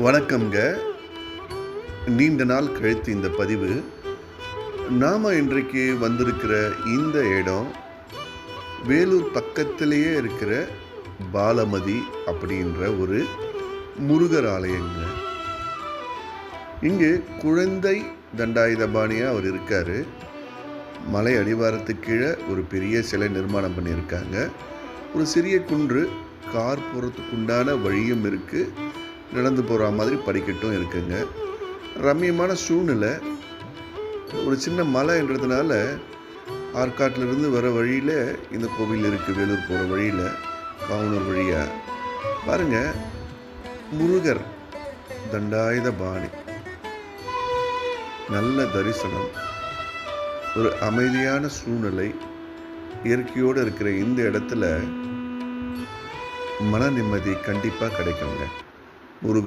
வணக்கம்ங்க. நீண்ட நாள் கழித்து இந்த பதிவு. நாம் இன்றைக்கு வந்திருக்கிற இந்த இடம் வேலூர் பக்கத்திலேயே இருக்கிற பாலமதி அப்படின்ற ஒரு முருகர் ஆலயங்க. இங்கே குழந்தை தண்டாயுதபாணியாக அவர் இருக்கார். மலை அடிவாரத்துக்கு கீழே ஒரு பெரிய சிலை நிர்மாணம் பண்ணியிருக்காங்க. ஒரு சிறிய குன்று, கார் போகிறதுக்குண்டான வழியும் இருக்குது, நடந்து போகிற மாதிரி படிக்கட்டும் இருக்குங்க. ரம்மியமான சூழ்நிலை. ஒரு சின்ன மலைன்றதுனால ஆற்காட்டிலிருந்து வர வழியில் இந்த கோவில் இருக்குது. வேலூர் போகிற வழியில் காவனூர் வழியாக பாருங்கள், முருகர் தண்டாயுதபாணி. நல்ல தரிசனம், ஒரு அமைதியான சூழ்நிலை, இயற்கையோடு இருக்கிற இந்த இடத்துல மன நிம்மதி கண்டிப்பாக கிடைக்குங்க. முருகர்